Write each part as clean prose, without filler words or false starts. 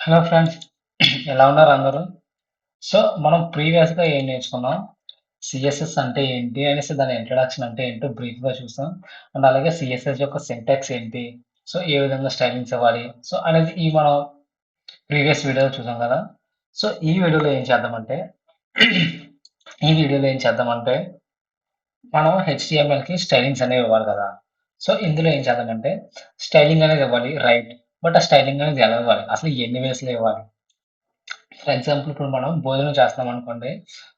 Hello friends, ఎలా ఉన్నారు అందరూ? సో మనం ప్రీవియస్గా ఏం నేర్చుకున్నాం? సిఎస్ఎస్ అంటే ఏంటి అనేసి దాని ఇంట్రడక్షన్ అంటే ఏంటో బ్రీఫ్గా చూసాం. అండ్ అలాగే సిఎస్ఎస్ యొక్క సింటాక్స్ ఏంటి, సో ఏ విధంగా స్టైలింగ్స్ ఇవ్వాలి, సో అనేది మనం ప్రీవియస్ వీడియోలో చూసాం కదా. సో ఈ వీడియోలో ఏం చేద్దామంటే మనం హెచ్టిఎంఎల్కి స్టైలింగ్స్ అనేవి ఇవ్వాలి కదా. సో ఇందులో ఏం చేద్దామంటే స్టైలింగ్ అనేది ఇవ్వాలి, రైట్. బట్ ఆ స్టైలింగ్ అనేది ఎలా ఇవ్వాలి, అసలు ఎన్ని వేస్లో ఇవ్వాలి? ఫర్ ఎగ్జాంపుల్ ఇప్పుడు మనం భోజనం చేస్తున్నాం అనుకోండి.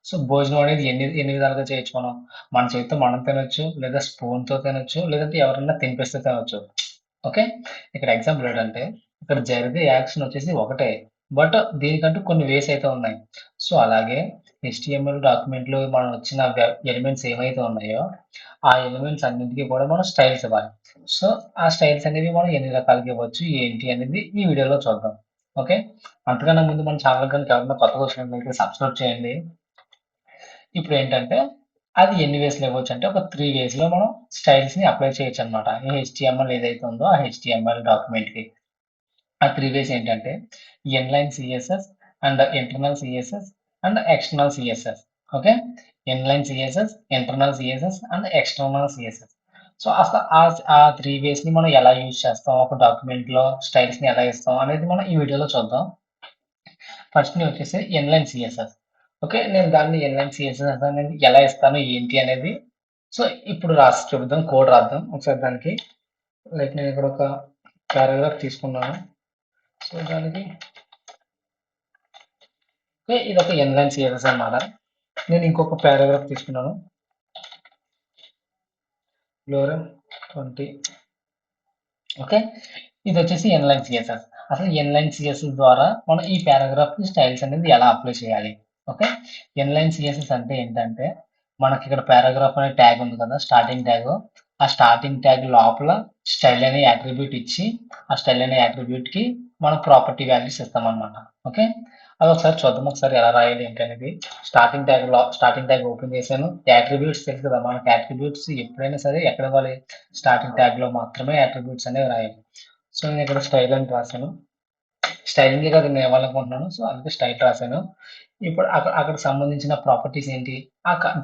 సో భోజనం అనేది ఎన్ని ఎన్ని విధాలుగా చేయొచ్చు. మన చేతితో మనం తినొచ్చు, లేదా స్పూన్తో తినొచ్చు, లేదంటే ఎవరన్నా తినిపిస్తే తినొచ్చు. ఓకే. ఇక్కడ ఎగ్జాంపుల్ ఏంటంటే ఇక్కడ జరిగే యాక్షన్ వచ్చేసి ఒకటే, బట్ దీనికంటూ కొన్ని వేస్ అయితే ఉన్నాయి. సో అలాగే హెచ్టిఎంఎల్ డాక్యుమెంట్లో మనం వచ్చిన ఎలిమెంట్స్ ఏవైతే ఉన్నాయో ఆ ఎలిమెంట్స్ అన్నింటికి కూడా మనం స్టైల్స్ ఇవ్వాలి. సో ఆ స్టైల్స్ అనేవి మనం ఎన్ని రకాలుగా ఇవ్వచ్చు ఏంటి అనేది ఈ వీడియోలో చూద్దాం. ఓకే. అంతకన్నా ముందు మన ఛానల్ కనుక ఎవరైనా కొత్తగా వచ్చినట్లయితే సబ్స్క్రైబ్ చేయండి. ఇప్పుడు ఏంటంటే అది ఎన్ని వేస్లో ఇవ్వచ్చు అంటే ఒక 3 వేస్లో మనం స్టైల్స్ని అప్లై చేయొచ్చు అనమాట. ఈ హెచ్టిఎంఎల్ ఏదైతే ఉందో ఆ హెచ్టిఎంఎల్ డాక్యుమెంట్కి ఆ 3 వేస్ ఏంటంటే inline CSS and internal CSS and external CSS. Okay. Inline CSS, internal CSS and external CSS. So అసలు ఆ 3 వేస్ని మనం ఎలా యూజ్ చేస్తాం, ఒక డాక్యుమెంట్లో స్టైల్స్ని ఎలా ఇస్తాం అనేది మనం ఈ వీడియోలో చూద్దాం. ఫస్ట్ వచ్చేసి ఇన్లైన్ సిఎస్ఎస్. ఓకే. నేను దాన్ని ఇన్లైన్ సిఎస్ఎస్ అనేది ఎలా ఇస్తాను ఏంటి అనేది సో ఇప్పుడు రాసి చూద్దాం, కోడ్ రాద్దాం ఒకసారి దానికి. లైక్ నేను ఇక్కడ ఒక పారాగ్రాఫ్ తీసుకున్నాను. సో దానికి ఓకే, ఇది ఒక ఇన్లైన్ సిఎస్ఎస్ అన్నమాట. నేను ఇంకొక పారాగ్రాఫ్ తీసుకున్నాను, లోరం 20. ఓకే. ఇది వచ్చేసి ఇన్లైన్ సిఎస్ఎస్. అసలు ఇన్లైన్ సిఎస్ఎస్ ద్వారా మనం ఈ పారాగ్రాఫ్ స్టైల్స్ అనేది ఎలా అప్లై చేయాలి. ఓకే. ఇన్లైన్ సిఎస్ఎస్ అంటే ఏంటంటే మనకి ఇక్కడ పారాగ్రాఫ్ అనే ట్యాగ్ ఉంది కదా, స్టార్టింగ్ ట్యాగ్. ఆ స్టార్టింగ్ ట్యాగ్ లోపల స్టైల్ అనే యాట్రిబ్యూట్ ఇచ్చి ఆ స్టైల్ అనే యాట్రిబ్యూట్ కి మనం ప్రాపర్టీ వాల్యూస్ ఇస్తాం అనమాట. ఓకే. అది ఒకసారి చూద్దాం, ఒకసారి ఎలా రాయాలి ఏంటి అనేది. స్టార్టింగ్ ట్యాగ్ ఓపెన్ చేశాను. యాట్రిబ్యూట్స్ తెలుసు కదా మనకి, యాట్రిబ్యూట్స్ ఎప్పుడైనా సరే ఎక్కడ ఇవ్వాలి, స్టార్టింగ్ ట్యాగ్ లో మాత్రమే యాట్రిబ్యూట్స్ అనేవి రాయాలి. సో నేను ఇక్కడ స్టైల్ అని రాశాను. స్టైలింగ్ కదా నేను ఇవ్వాలనుకుంటున్నాను, సో అందుకే స్టైల్ రాశాను. ఇప్పుడు అక్కడ సంబంధించిన ప్రాపర్టీస్ ఏంటి,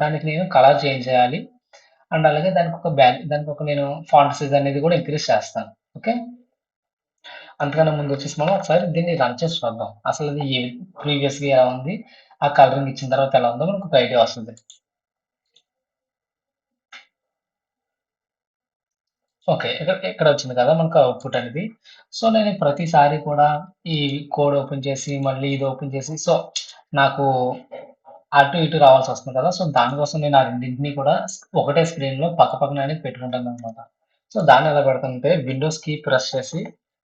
దానికి నేను కలర్ చేంజ్ చేయాలి. అండ్ అలాగే దానికి ఒక నేను ఫాంట్ సైజ్ అనేది కూడా ఇంక్రీజ్ చేస్తాను. ఓకే. అంతకన్నా ముందు వచ్చేసి మనం ఒకసారి దీన్ని రన్ చేసి చూద్దాం, అసలు అది ప్రీవియస్గా ఎలా ఉంది, ఆ కలరింగ్ ఇచ్చిన తర్వాత ఎలా ఉందో మనకు ఒక ఐడియా వస్తుంది. ఓకే. ఇక్కడ వచ్చింది కదా మనకు అవుట్‌పుట్ అనేది. సో నేను ప్రతిసారి కూడా ఈ కోడ్ ఓపెన్ చేసి మళ్ళీ ఇది ఓపెన్ చేసి సో నాకు అటు ఇటు రావాల్సి వస్తుంది కదా. సో దానికోసం నేను ఆ రెండింటిని కూడా ఒకటే స్క్రీన్‌లో పక్కపక్కన అనేది పెట్టుకుంటాననమాట. సో దాన్ని ఎలా పెడతానంటే విండోస్ కీ ప్రెస్ చేసి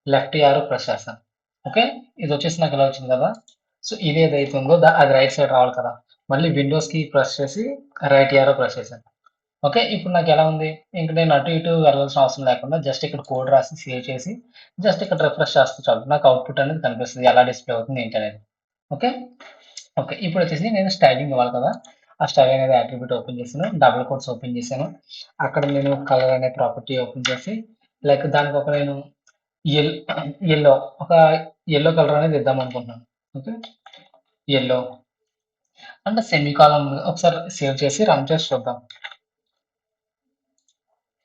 లెఫ్ట్ యారో ప్రెస్ చేస్తాను. ఓకే. ఇది వచ్చేసి నాకు ఇలా వచ్చింది కదా. సో ఇది ఏదైతే ఉందో అది రైట్ సైడ్ రావాలి కదా. మళ్ళీ విండోస్ కీ ప్రెస్ చేసి రైట్ యారో ప్రెస్ చేశాను. ఓకే. ఇప్పుడు నాకెలా ఉంది, ఇంక నేను అటు ఇటు వెళ్ళాల్సిన అవసరం లేకుండా జస్ట్ ఇక్కడ కోడ్ రాసి సేవ్ చేసి జస్ట్ ఇక్కడ రిఫ్రెష్ చేస్తే చాలు. నాకు అవుట్‌పుట్ అనేది కనిపిస్తది, ఎలా డిస్‌ప్లే అవుతుంది ఏంటి అనేది. ఓకే. ఓకే. ఇప్పుడొచ్చేసి నేను స్టైలింగ్ ఇవ్వాలి కదా. ఆ స్టైల్ అనేది యాట్రిబ్యూట్ ఓపెన్ చేశాను. డబుల్ కోట్స్ ఓపెన్ చేశాను. అక్కడ నేను కలర్ అనే ప్రాపర్టీ ఓపెన్ చేసి లైక్ దానికి ఒక నేను యెల్ యెల్లో ఒక యెల్లో కలర్ అనేది ఇద్దాం అనుకుంటున్నాను. ఓకే. యెల్లో అండ్ సెమీకోలన్ ఒకసారి సేవ్ చేసి రన్ చేసి చూద్దాం.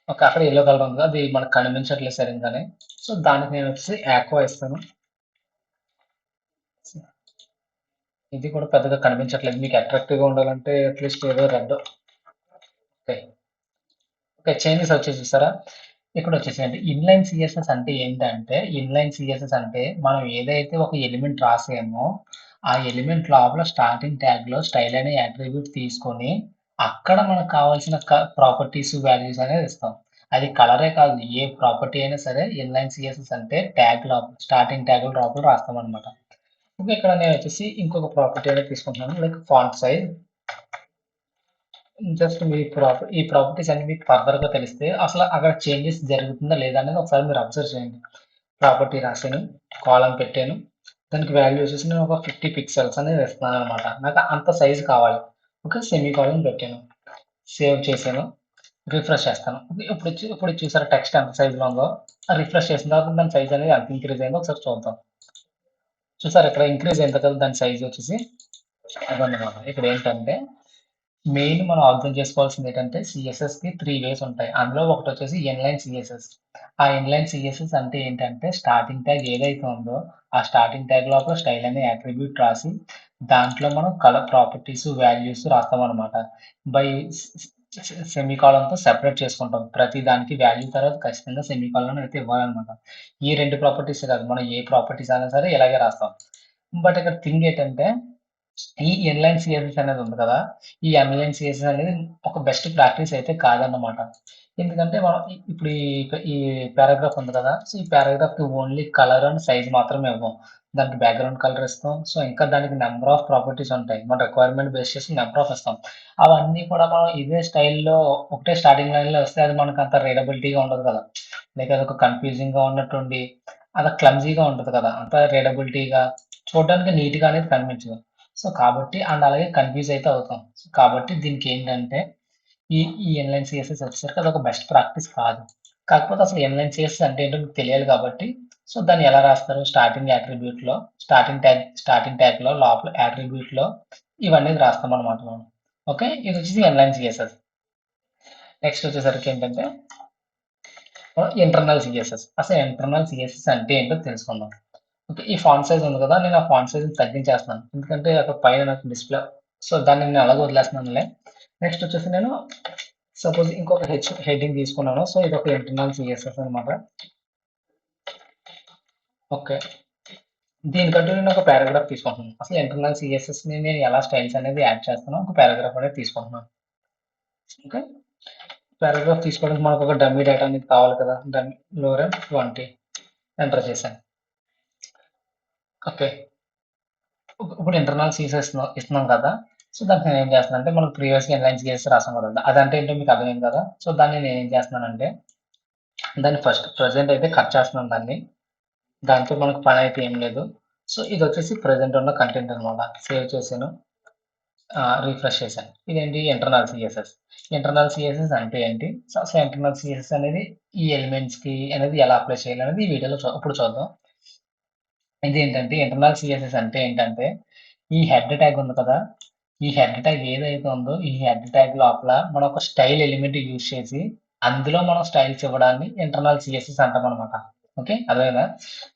ఓకే. అక్కడ యెల్లో కలర్ ఉంది. అది మనకు కనిపించట్లేదు సరింగానే. సో దానికి నేను వచ్చేసి ఆక్వా ఇస్తాను. ఇది కూడా పెద్దగా కనిపించట్లేదు. మీకు అట్రాక్టివ్‌గా ఉండాలంటే అట్‌లీస్ట్ ఏదో రెడ్. ఓకే. ఓకే. చేంజెస్ వచ్చాయి చూసారా? ఇక్కడ వచ్చేసేయండి. ఇన్‌లైన్ సీఎస్ఎస్ అంటే ఏంటంటే, ఇన్‌లైన్ సీఎస్ఎస్ అంటే మనం ఏదైతే ఒక ఎలిమెంట్ రాసామో, ఆ ఎలిమెంట్ లోపల స్టార్టింగ్ ట్యాగ్‌లో స్టైల్ అనే అట్రిబ్యూట్ తీసుకొని, అక్కడ మనకు కావాల్సిన ప్రాపర్టీస్, వాల్యూస్ అనేది ఇస్తాం. అది కలరే కాదు, ఏ ప్రాపర్టీ అయినా సరే ఇన్‌లైన్ సీఎస్ఎస్ అంటే ట్యాగ్ లోపల స్టార్టింగ్ ట్యాగ్ లోపల రాస్తామనమాట. ఓకే. ఇక్కడ నేను వచ్చేసి ఇంకొక ప్రాపర్టీ అనేది తీసుకుంటున్నాను. Like font size. జస్ట్ ఈ ప్రాపర్టీస్ అన్ని మీకు ఫర్దర్‌గా తెలిస్తే అసలు అక్కడ చేంజెస్ జరుగుతుందా లేదా అనేది ఒకసారి మీరు అబ్జర్వ్ చేయండి. ప్రాపర్టీ రాసాను, కాలమ్ పెట్టాను. దానికి వాల్యూ వచ్చేసి నేను ఒక 50 పిక్సెల్స్ అనేది ఇస్తున్నాననమాట. నాకు అంత సైజ్ కావాలి. ఓకే. సెమీకోలన్ పెట్టాను. సేవ్ చేశాను. రిఫ్రెష్ చేస్తాను. ఇప్పుడు చూసారా టెక్స్ట్ ఎంత సైజ్‌లో ఉందో. రిఫ్రెష్ చేసిన తర్వాత దాని సైజ్ అనేది ఎంత ఇంక్రీజ్ అయిందో ఒకసారి చూద్దాం. చూసారు ఇక్కడ ఇంక్రీజ్ ఎంత కదా దాని సైజ్ వచ్చేసి అదన్నమాట. ఇక్కడ ఏంటంటే మెయిన్ మనం అర్థం చేసుకోవాల్సింది ఏంటంటే సిఎస్ఎస్ కి 3 వేస్ ఉంటాయి. అందులో ఒకటి వచ్చేసి ఇన్లైన్ సిఎస్ఎస్. ఆ ఇన్లైన్ సిఎస్ఎస్ అంటే ఏంటంటే స్టార్టింగ్ ట్యాగ్ ఏదైతే ఉందో ఆ స్టార్టింగ్ ట్యాగ్ లోపల స్టైల్ అనే అట్రిబ్యూట్ రాసి దాంట్లో మనం కలర్ ప్రాపర్టీస్ వాల్యూస్ రాస్తాం అనమాట. బై సెమీకాలన్‌తో సెపరేట్ చేసుకుంటాం. ప్రతి దానికి వాల్యూ తర్వాత ఖచ్చితంగా సెమీకాలన్ అయితే ఇవ్వాలనమాట. ఈ 2 ప్రాపర్టీసే కాదు మనం ఏ ప్రాపర్టీస్ అయినా సరే ఇలాగే రాస్తాం. బట్ ఇక్కడ థింగ్ ఏంటంటే ఈ ఇన్‌లైన్ సీఎస్ఎస్ అనేది ఉంది కదా! ఈ ఇన్‌లైన్ సీఎస్ఎస్ అనేది ఒక బెస్ట్ ప్రాక్టీస్ అయితే కాదన్నమాట. ఎందుకంటే మనం ఇప్పుడు ఈ పారాగ్రాఫ్ ఉంది కదా! సో, ఈ పారాగ్రాఫ్‌కి ఓన్లీ కలర్ అండ్ సైజ్ మాత్రమే ఇవ్వం. దానికి బ్యాక్‌గ్రౌండ్ కలర్ ఇస్తాం. సో, ఇంకా దానికి నంబర్ ఆఫ్ ప్రాపర్టీస్ ఉంటాయి. మన రిక్వైర్మెంట్ బేస్ చేసి నంబర్ ఆఫ్ ఇస్తాం. అవన్నీ కూడా మనం ఇదే స్టైల్‌లో ఒకటే స్టార్టింగ్ లైన్‌లో ఇస్తే అది మనకు అంత రీడబిలిటీగా ఉండదు కదా! లైక్ అదొక కన్‌ఫ్యూజింగ్‌గా ఉన్నట్టుండి అది క్లమ్జీగా ఉంటది కదా! అంత రీడబిలిటీగా చూడడానికి నీట్‌గా అనేది కనిపించదు. సో, కాబట్టి అండ్ అలాగే కన్‌ఫ్యూజ్ అయితే అవుతాం. సో, కాబట్టి దీనికేంటంటే ఈ ఈ ఇన్‌లైన్ సీఎస్ఎస్ వచ్చేసరికి అదొక బెస్ట్ ప్రాక్టీస్ కాదు. కాకపోతే అసలు ఇన్‌లైన్ సీఎస్ఎస్ అంటే ఏంటో మీకు తెలియాలి కాబట్టి సో, దాన్ని ఎలా రాస్తారు స్టార్టింగ్ అట్రిబ్యూట్‌లో స్టార్టింగ్ ట్యాగ్‌లో లోపల అట్రిబ్యూట్‌లో ఇవన్నీ రాస్తామనమాట మనం. ఓకే. ఇదొచ్చేసి ఇన్‌లైన్ సీఎస్ఎస్. నెక్స్ట్ వచ్చేసరికి ఏంటంటే ఇంటర్నల్ సీఎస్ఎస్. అసలు ఇంటర్నల్ సీఎస్ఎస్ అంటే ఏంటో తెలుసుకుందాం. ఓకే. ఈ ఫాంట్ సైజ్ ఉంది కదా! నేను ఆ ఫాంట్ సైజ్‌ని తగ్గించేస్తున్నాను. ఎందుకంటే అక్కడ పైన నాకు డిస్‌ప్లే సో, దాన్ని నేను అలాగే వదిలేస్తున్నానులే. నెక్స్ట్ వచ్చేసి నేను సపోజ్ ఇంకొక హెడ్డింగ్ తీసుకున్నాను. సో, ఇదొక ఇంటర్నల్ సీఎస్ఎస్ అనమాట. ఓకే. దీనికంటూ నేను ఒక పారాగ్రాఫ్ తీసుకుంటున్నాను. అసలు ఇంటర్నల్ సీఎస్ఎస్‌ని నేను ఎలా స్టైల్స్ అనేది యాడ్ చేస్తానో ఒక పారాగ్రాఫ్ అనేది తీసుకుంటున్నాను. ఓకే. పారాగ్రాఫ్ తీసుకోవడానికి మనకు ఒక డమ్మీ డేటా అనేది కావాలి కదా! డమ్మీ లోరెన్ 20 ఎంటర్ చేశాను. ఓకే. ఇప్పుడు ఇంటర్నల్ సీఎస్ఎస్ ఇస్తున్నాం కదా! సో, దానికి నేనేం చేస్తున్నానంటే మనకు ప్రీవియస్‌గా ఇన్‌లైన్ సీఎస్ఎస్ రాసాం కదా! అదంటే ఏంటో మీకు అర్థమైంది కదా! సో, దాన్ని నేనేం చేస్తున్నానంటే దాన్ని ఫస్ట్ ప్రెజెంట్ అయితే కట్ చేస్తున్నాను దాన్ని. దాంతో మనకు పనైతే ఏం లేదు. సో, ఇదొచ్చేసి ప్రెజెంట్ ఉన్న కంటెంట్ అనమాట. సేవ్ చేశాను. రిఫ్రెష్ చేశాను. ఇదేంటి ఇంటర్నల్ సీఎస్ఎస్. ఇంటర్నల్ సీఎస్ఎస్ అంటే ఏంటి? సో, అసలు ఇంటర్నల్ సీఎస్ఎస్ అనేది ఈ ఎలిమెంట్స్‌కి అనేది ఎలా అప్లై చేయాలనేది ఈ వీడియోలో ఇప్పుడు చూద్దాం. ఇదేంటంటే ఇంటర్నల్ సీఎస్ఎస్ అంటే ఏంటంటే ఈ హెడ్ ట్యాగ్ ఉంది కదా! ఈ హెడ్ ట్యాగ్ ఏదైతే ఉందో ఈ హెడ్ ట్యాగ్ లోపల మనం ఒక స్టైల్ ఎలిమెంట్ యూజ్ చేసి అందులో మనం స్టైల్స్ ఇవ్వడాన్ని ఇంటర్నల్ సీఎస్ఎస్ అంటామనమాట. ఓకే. అర్థమైందా?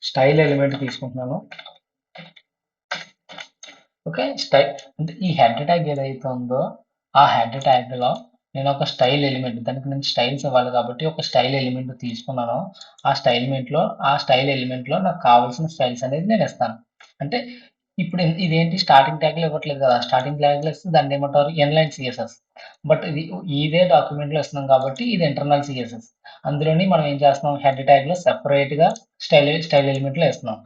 స్టైల్ ఎలిమెంట్ తీసుకుంటున్నాను. ఓకే. అంటే ఈ హెడ్ ట్యాగ్ ఏదైతే ఉందో ఆ హెడ్ ట్యాగ్‌లో నేను ఒక స్టైల్ ఎలిమెంట్ దానికి నేను స్టైల్స్ ఇవ్వాలి కాబట్టి ఒక స్టైల్ ఎలిమెంట్ తీసుకున్నాను. ఆ స్టైల్ ఎలిమెంట్‌లో నాకు కావాల్సిన స్టైల్స్ అనేది నేను ఇస్తాను. అంటే ఇప్పుడు ఇదేంటి స్టార్టింగ్ ట్యాగ్‌లో ఇవ్వట్లేదు కదా! స్టార్టింగ్ ట్యాగ్‌లో ఇస్తే దాన్నేమంటారు ఇన్‌లైన్ సీఎస్ఎస్. బట్ ఇదే డాక్యుమెంట్‌లో ఇస్తున్నాం కాబట్టి ఇది ఇంటర్నల్ సీఎస్ఎస్. అందులోని మనం ఏం చేస్తున్నాం హెడ్ ట్యాగ్‌లో సెపరేట్‌గా స్టైల్ ఎలిమెంట్‌లో ఇస్తున్నాం.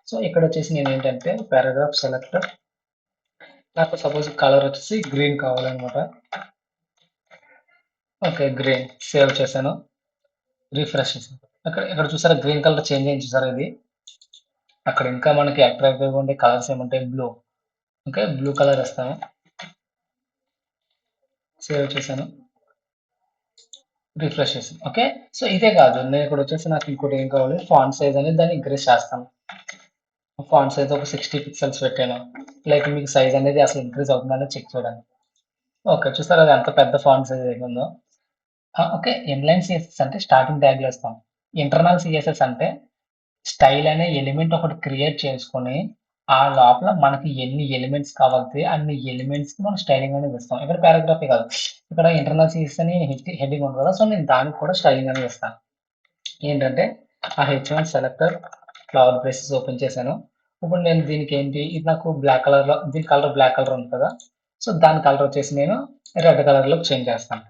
సో, ఇక్కడొచ్చేసి నేనేంటంటే పారాగ్రాఫ్ సెలెక్టర్ నాకు సపోజ్ కలర్ వచ్చేసి గ్రీన్ కావాలనమాట. ఓకే. గ్రీన్ సేవ్ చేశాను. రిఫ్రెష్ చేశాను. ఇక్కడ చూసారా గ్రీన్ కలర్ చేంజ్ అయింది చూసారా ఇది? అక్కడ ఇంకా మనకి అట్రాక్టివ్‌గా ఉండే కలర్స్ ఏముంటాయి బ్లూ. ఓకే. బ్లూ కలర్ ఇస్తాను. సేవ్ చేశాను. రిఫ్రెష్ చేశాను. ఓకే. సో, ఇదే కాదు నేను ఇక్కడొచ్చేసి నాకు ఇంకోటి ఏం కావాలి ఫాంట్ సైజ్ అనేది దాన్ని ఇంక్రీజ్ చేస్తాను. ఫాంట్ సైజ్ ఒక 60 పిక్సెల్స్ పెట్టాను. లైక్ మీకు సైజ్ అనేది అసలు ఇంక్రీజ్ అవుతుందా అనేది చెక్ చేయడానికి. ఓకే. చూసారా అది ఎంత పెద్ద ఫాంట్ సైజ్ అయిపోయిందో? ఓకే. ఇన్‌లైన్ సీఎస్ఎస్ అంటే స్టార్టింగ్ ట్యాగ్‌లో ఇస్తాం. ఇంటర్నల్ సీఎస్ఎస్ అంటే స్టైల్ అనే ఎలిమెంట్ ఒకటి క్రియేట్ చేసుకొని, ఆ లోపల మనకి ఎన్ని ఎలిమెంట్స్ కావాలితే అన్ని ఎలిమెంట్స్‌కి మనం స్టైలింగ్ అనేది ఇస్తాం. ఇక్కడ పారాగ్రాఫే కాదు. ఇక్కడ ఇంటర్నల్ సీఎస్ఎస్ అని హెడ్డింగ్ ఉంది కదా! సో, నేను దానికి కూడా స్టైలింగ్ అనేది ఇస్తాను. ఏంటంటే ఆ H1 selector flower brushes open చేశాను. ఇప్పుడు నేను దీనికేంటి ఇది నాకు బ్లాక్ కలర్‌లో దీని కలర్ బ్లాక్ కలర్ ఉంది కదా! సో, దాని కలర్ వచ్చేసి నేను రెడ్ కలర్‌లోకి చేంజ్ చేస్తాను.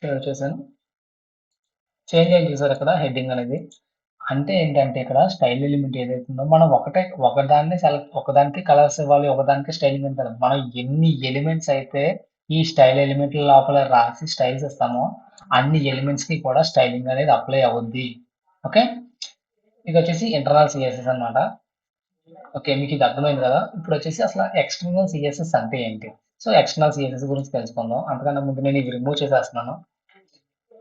సేవ్ చేశాను. చేంజ్ అయింది చూసారా ఇక్కడ హెడ్డింగ్ అనేది. అంటే ఏంటంటే ఇక్కడ స్టైల్ ఎలిమెంట్ ఏదైతే ఉందో మనం ఒకదానికి కలర్స్ ఇవ్వాలి, ఒకదానికి స్టైలింగ్ అని కాదు. మనం ఎన్ని ఎలిమెంట్స్ అయితే ఈ స్టైల్ ఎలిమెంట్ల లోపల రాసి స్టైల్స్ ఇస్తామో అన్ని ఎలిమెంట్స్‌కి కూడా స్టైలింగ్ అనేది అప్లై అవుద్ది. ఓకే. ఇదొచ్చేసి ఇంటర్నల్ సీఎస్ఎస్ అన్నమాట. ఓకే. మీకు ఇది అర్థమైంది కదా! ఇప్పుడొచ్చేసి అసలు ఎక్స్టర్నల్ సీఎస్ఎస్ అంటే ఏంటి? సో, ఎక్స్టర్నల్ సీఎస్ఎస్ గురించి తెలుసుకుందాం. అంతకన్నా ముందు నేను ఇవి రిమూవ్ చేసేస్తున్నాను.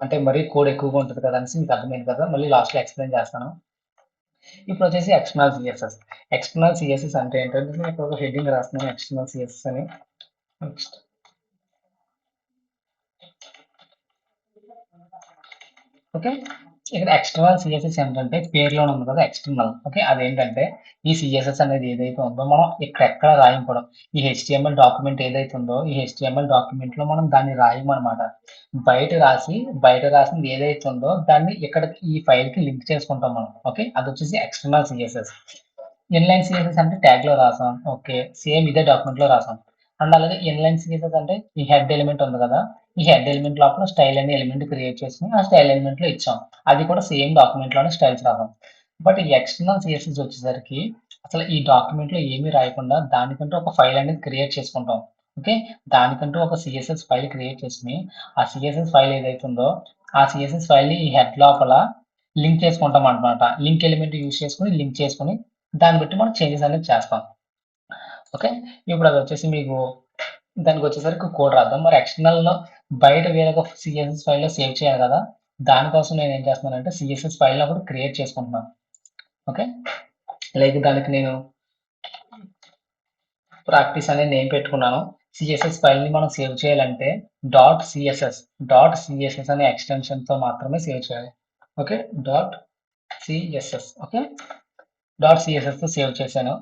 అంటే మరీ కోడ్ ఎక్కువగా ఉంటుంది కదా అనేసి మీకు అర్థమైంది కదా, మళ్ళీ లాస్ట్లో ఎక్స్ప్లెయిన్ చేస్తాను. ఇప్పుడు వచ్చేసి ఎక్స్టర్నల్ సిఎస్ఎస్. ఎక్స్టర్నల్ సిఎస్ఎస్ అంటే ఏంటంటే నేను ఇక్కడ ఒక హెడ్డింగ్ రాస్తున్నాను ఎక్స్టర్నల్ సిఎస్ఎస్ అని. నెక్స్ట్ ఓకే, ఇక్కడ ఎక్స్టర్నల్ సిఎస్ఎస్ ఏంటంటే పేరులోనే ఉంది కదా ఎక్స్టర్నల్. ఓకే, అదేంటంటే ఈ సిఎస్ఎస్ అనేది ఏదైతే ఉందో మనం ఎక్కడ రాయకూడదు. ఈ హెచ్టిఎంఎల్ డాక్యుమెంట్ ఏదైతే ఉందో ఈ హెచ్టిఎంఎల్ డాక్యుమెంట్ లో మనం దాన్ని రాయమన్నమాట. బయట రాసింది ఏదైతే ఉందో దాన్ని ఇక్కడ ఈ ఫైల్ కి లింక్ చేసుకుంటాం మనం. ఓకే, అది వచ్చేసి ఎక్స్టర్నల్ సిఎస్ఎస్. ఇన్లైన్ సిఎస్ఎస్ అంటే ట్యాగ్ లో రాసాం. ఓకే, సేమ్ ఇదే డాక్యుమెంట్ లో రాసాం. అండ్ అలాగే ఇన్లైన్ సిఎస్ఎస్ అంటే ఈ హెడ్ ఎలిమెంట్ ఉంది కదా, ఈ హెడ్ ఎలిమెంట్ లోపల స్టైల్ అనే ఎలిమెంట్ క్రియేట్ చేసుకుని ఆ స్టైల్ ఎలిమెంట్ లో ఇచ్చాం. అది కూడా సేమ్ డాక్యుమెంట్ లోనే స్టైల్స్ రాసాం. బట్ ఈ ఎక్స్టర్నల్ సిఎస్ఎస్ వచ్చేసరికి అసలు ఈ డాక్యుమెంట్ లో ఏమీ రాయకుండా దానికంటూ ఒక ఫైల్ అనేది క్రియేట్ చేసుకుంటాం. ఓకే, దానికంటూ ఒక సిఎస్ఎస్ ఫైల్ క్రియేట్ చేసుకుని ఆ సిఎస్ఎస్ ఫైల్ ఏదైతే ఉందో ఆ సిఎస్ఎస్ ఫైల్ ని ఈ హెడ్ లోపల లింక్ చేసుకుంటాం అనమాట. లింక్ ఎలిమెంట్ యూస్ చేసుకుని లింక్ చేసుకుని దాన్ని బట్టి మనం చేంజెస్ అనేది చేస్తాం. ఓకే, ఇప్పుడు అది వచ్చేసి మీకు దానికి వచ్చేసరికి కోడ్ రాద్దాం. మరి ఎక్స్టర్నల్లో బయట వేరొక సిఎస్ఎస్ ఫైల్లో సేవ్ చేయాలి కదా, దానికోసం నేను ఏం చేస్తున్నానంటే సిఎస్ఎస్ ఫైల్ ఒకటి క్రియేట్ చేసుకుంటున్నాను. ఓకే, లైక్ దానికి నేను ప్రాక్టీస్ అనేది నేమ్ పెట్టుకున్నాను. సిఎస్ఎస్ ఫైల్ని మనం సేవ్ చేయాలంటే డాట్ సిఎస్ఎస్ అనే ఎక్స్టెన్షన్తో మాత్రమే సేవ్ చేయాలి. Okay, dot CSS. Okay, dot సిఎస్ఎస్తో సేవ్ చేశాను.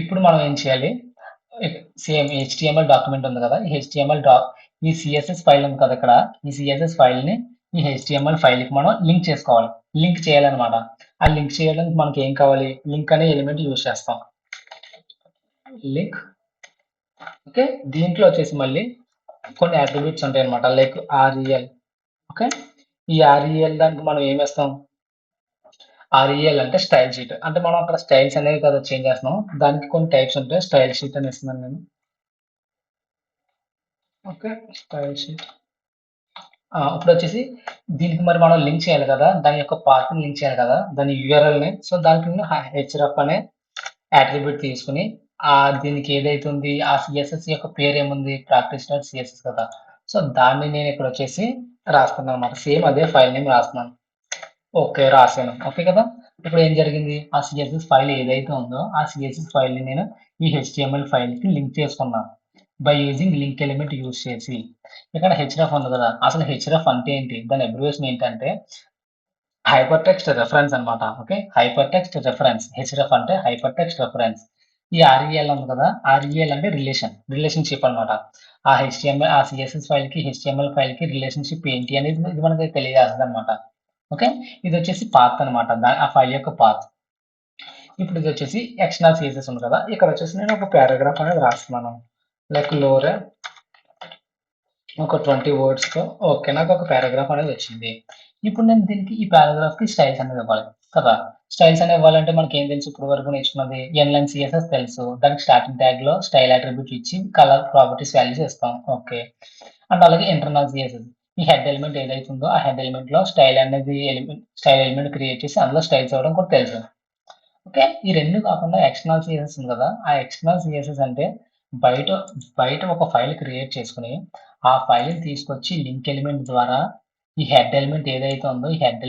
ఇప్పుడు మనం ఏం చేయాలి, సేమ్ హెచ్టిఎంఎల్ డాక్యుమెంట్ ఉంది కదా, ఈ సిఎస్ఎస్ ఫైల్ ఉంది కదా ఇక్కడ, ఈ సిఎస్ఎస్ ఫైల్ని ఈ హెచ్టిఎంఎల్ ఫైల్కి మనం లింక్ చేసుకోవాలి. లింక్ చేయాలన్నమాట. ఆ లింక్ చేయడానికి మనకి ఏం కావాలి, లింక్ అనే ఎలిమెంట్ యూజ్ చేస్తాం. లింక్. ఓకే, దీంట్లో వచ్చేసి మళ్ళీ కొన్ని అట్రిబ్యూట్స్ ఉంటాయి అనమాట, లైక్ ఆర్ఈఎల్. ఓకే, ఈ ఆర్ఈఎల్ దానికి మనం ఏం వేస్తాం, ఆర్ఈఎల్ అంటే స్టైల్ షీట్. అంటే మనం అక్కడ స్టైల్స్ అనేవి కదా చేంజ్ చేస్తున్నాం, దానికి కొన్ని టైప్స్ ఉంటాయి. స్టైల్ షీట్ అని ఇస్తున్నాను నేను. Okay, style sheet. ఇప్పుడు వచ్చేసి దీనికి మరి మనం లింక్ చేయాలి కదా, దాని యొక్క పాత్ లింక్ చేయాలి కదా, దాని యూఆర్ఎల్ని. సో దానికి నేను హెచ్రఫ్ అనే అట్రిబ్యూట్ తీసుకుని దీనికి ఏదైతే ఉంది ఆ సిఎస్ఎస్ యొక్క పేరు ఏముంది, ప్రాక్టీస్ డాట్ సిఎస్ఎస్ కదా, సో దాన్ని నేను ఇక్కడ వచ్చేసి రాస్తున్నాను అనమాట. సేమ్ అదే ఫైల్ నేమ్ రాస్తున్నాను. ఓకే, రాశాను. ఓకే కదా, ఇప్పుడు ఏం జరిగింది, ఆ సిఎస్ఎస్ ఫైల్ ఏదైతే ఉందో ఆ సిఎస్ఎస్ ఫైల్ని నేను ఈ హెచ్టిఎంఎల్ ఫైల్కి లింక్ చేసుకున్నాను by using link element use చేసి. ఇక్కడ హెచ్రఫ్ ఉంది కదా, అసలు హెచ్రఫ్ అంటే ఏంటి, దాని అబ్రివేషన్ ఏంటంటే హైపర్ టెక్స్ట్ రెఫరెన్స్ అనమాట. ఓకే, హైపర్ టెక్స్ట్ రెఫరెన్స్, హెచ్రఫ్ అంటే హైపర్ టెక్స్ట్ రెఫరెన్స్. ఈ ఆర్ఈఎల్ ఉంది కదా, ఆర్ఈఎల్ అంటే రిలేషన్షిప్ అనమాట. ఆ సిఎస్ఎస్ ఫైల్ కి హెచ్టిఎంఎల్ ఫైల్ కి రిలేషన్షిప్ ఏంటి అనేది ఇది మనకి తెలియజేస్తుంది అనమాట. ఓకే, ఇది వచ్చేసి పాత్ అనమాట, ఆ ఫైల్ యొక్క పాత్. ఇప్పుడు ఇది వచ్చేసి ఎక్స్టర్నల్ సిఎస్ఎస్ ఉంది కదా, ఇక్కడ వచ్చేసి నేను ఒక పారాగ్రాఫ్ అనేది రాస్తున్నాను. లైక్ లోరే ఒక 20 వర్డ్స్తో. ఓకే, నాకు ఒక పారాగ్రాఫ్ అనేది వచ్చింది. ఇప్పుడు నేను దీనికి ఈ పారాగ్రాఫ్కి స్టైల్స్ అనేది ఇవ్వాలి కదా. స్టైల్స్ అనేవి ఇవ్వాలంటే మనకి ఏం తెలుసు, ఇప్పుడు వరకు నేర్చుకున్నది ఎన్లైన్ సిఎస్ఎస్ తెలుసు. దానికి స్టార్టింగ్ ట్యాగ్ లో స్టైల్ అట్రిబ్యూట్ ఇచ్చి కలర్ ప్రాపర్టీస్ వాల్యూస్ ఇస్తాం. ఓకే, అండ్ అలాగే ఇంటర్నల్ సిఎస్ఎస్ ఈ హెడ్ ఎలిమెంట్ ఏదైతే ఉందో ఆ హెడ్ ఎలిమెంట్ లో స్టైల్ ఎలిమెంట్ క్రియేట్ చేసి అందులో స్టైల్స్ ఇవ్వడం కూడా తెలుసు. ఓకే, ఈ రెండు కాకుండా ఎక్స్టర్నల్ సిఎస్ఎస్ ఉంది కదా, ఆ ఎక్స్టర్నల్ సిఎస్ఎస్ అంటే బయట బయట ఒక ఫైల్ క్రియేట్ చేసుకుని ఆ ఫైల్ తీసుకొచ్చి లింక్ ఎలిమెంట్ ద్వారా ఈ హెడ్ ఎలిమెంట్ ఏదైతే ఉందో ఈ హెడ్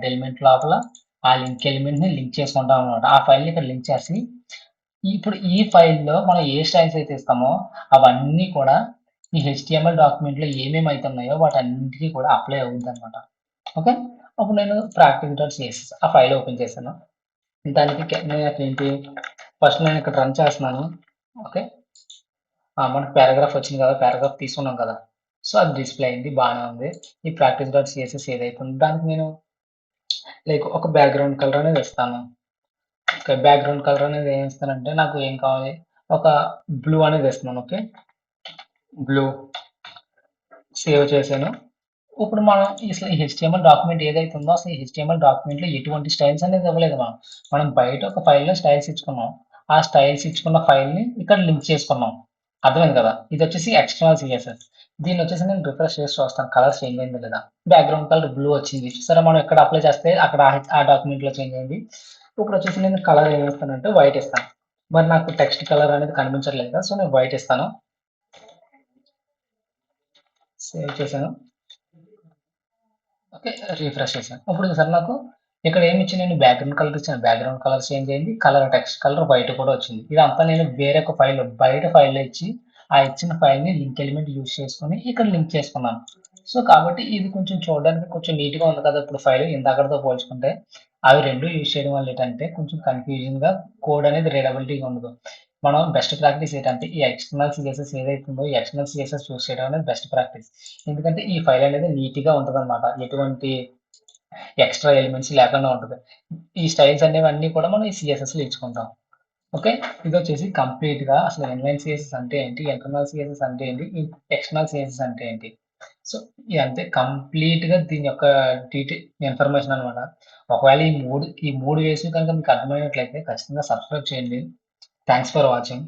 ఎలిమెంట్ లోపల ఆ లింక్ ఎలిమెంట్ ని లింక్ చేసుకుంటాం అనమాట. ఆ ఫైల్ ని ఇక్కడ లింక్ చేసి ఇప్పుడు ఈ ఫైల్లో మనం ఏ స్టైల్స్ అయితే ఇస్తామో అవన్నీ కూడా ఈ హెచ్టిఎంఎల్ డాక్యుమెంట్ లో ఏమేమి అయితే ఉన్నాయో వాటన్నిటికీ కూడా అప్లై అవుతుంది అనమాట. ఓకే, అప్పుడు నేను ప్రాక్టీస్ డాట్ సిఎస్ఎస్ ఆ ఫైల్ ఓపెన్ చేశాను. దానికి నేను ఏంటి, ఫస్ట్ నేను ఇక్కడ రన్ చేస్తున్నాను. ఓకే, మనకు పారాగ్రాఫ్ వచ్చింది కదా, పారాగ్రాఫ్ తీసుకున్నాం కదా, సో అది డిస్ప్లే అయింది, బాగానే ఉంది. ఈ ప్రాక్టీస్ డాట్ సిఎస్ఎస్ ఏదైతే ఉందో దానికి నేను లైక్ ఒక బ్యాక్గ్రౌండ్ కలర్ అనేది ఇస్తాను. ఓకే, బ్యాక్గ్రౌండ్ కలర్ అనేది ఏం ఇస్తానంటే నాకు ఏం కావాలి, ఒక బ్లూ అనేది ఇస్తున్నాను. ఓకే, బ్లూ సేవ్ చేశాను. ఇప్పుడు మనం అసలు ఈ హెచ్టిఎంఎల్ డాక్యుమెంట్ ఏదైతే ఉందో అసలు ఈ హెచ్టిఎంఎల్ డాక్యుమెంట్ లో ఎటువంటి స్టైల్స్ అనేది ఇవ్వలేదు. మనం బయట ఒక ఫైల్లో స్టైల్స్ ఇచ్చుకున్నాం, ఆ స్టైల్స్ ఇచ్చుకున్న ఫైల్ ని ఇక్కడ లింక్ చేసుకున్నాం. అర్థమైంది కదా, ఇది వచ్చేసి ఎక్స్టర్నల్ సిఎస్ఎస్. దీన్ని వచ్చేసి నేను రిఫ్రెష్ చేసి చూస్తాను కలర్ చేంజ్ అయింది లేదా. బ్యాక్గ్రౌండ్ కలర్ బ్లూ వచ్చింది, సరే మనం ఎక్కడ అప్లై చేస్తే అక్కడ ఆ డాక్యుమెంట్ లో చేంజ్ అయింది. ఇప్పుడు వచ్చేసి నేను కలర్ ఏం ఇస్తానంటే వైట్ ఇస్తాను. మరి నాకు టెక్స్ట్ కలర్ అనేది కనిపించట్లేదు కదా, సో నేను వైట్ ఇస్తాను. సేవ్ చేశాను. ఓకే. రిఫ్రెష్ చేశాను. ఇప్పుడు సార్ నాకు ఇక్కడ ఏమి ఇచ్చిందండి బ్యాక్‌గ్రౌండ్ కలర్ ఇచ్చాను. బ్యాక్‌గ్రౌండ్ కలర్ చేంజ్ అయింది. కలర్ టెక్స్ట్ కలర్ వైట్ కూడా వచ్చింది. ఇదంతా నేను వేరొక ఫైల్‌లో బయట ఫైల్‌లో ఇచ్చి, ఆ ఇచ్చిన ఫైల్‌ని లింక్ ఎలిమెంట్ యూజ్ చేసుకొని ఇక్కడ లింక్ చేసుకున్నాను. సో, కాబట్టి ఇది కొంచెం చూడడానికి కొంచెం నీట్‌గా ఉంది కదా! ఇప్పుడు ఫైల్ ఇందాకటితో పోల్చుకుంటే. అవి 2 యూజ్ చేయడం వల్ల ఏంటంటే కొంచెం కన్‌ఫ్యూజింగ్‌గా కోడ్ అనేది రీడబిలిటీగా ఉండదు. మనం బెస్ట్ ప్రాక్టీస్ ఏంటంటే ఈ ఎక్స్టర్నల్ సీఎస్ఎస్ ఏదైతే ఉందో ఈ ఎక్స్టర్నల్ సీఎస్ఎస్ యూజ్ చేయడం అనేది బెస్ట్ ప్రాక్టీస్. ఎందుకంటే ఈ ఫైల్ అనేది నీట్‌గా ఉంటదనమాట. ఎటువంటి ఎక్స్‌ట్రా ఎలిమెంట్స్ లేకుండా ఉంటది. ఈ స్టైల్స్ అనేవన్నీ కూడా మనం ఈ సీఎస్ఎస్‌లో ఇచ్చుకుంటాం. ఓకే. ఇదొచ్చేసి కంప్లీట్‌గా అసలు ఇన్‌లైన్ సీఎస్ఎస్ అంటే ఏంటి? ఇంటర్నల్ సీఎస్ఎస్ అంటే ఏంటి? ఎక్స్టర్నల్ సీఎస్ఎస్ అంటే ఏంటి? సో, ఇదంతే కంప్లీట్‌గా దీని యొక్క ఇన్ఫర్మేషన్ అనమాట. ఒకవేళ ఈ 3 వేసి కనుక మీకు అర్థమైనట్లయితే ఖచ్చితంగా సబ్స్క్రైబ్ చేయండి. Thanks for watching.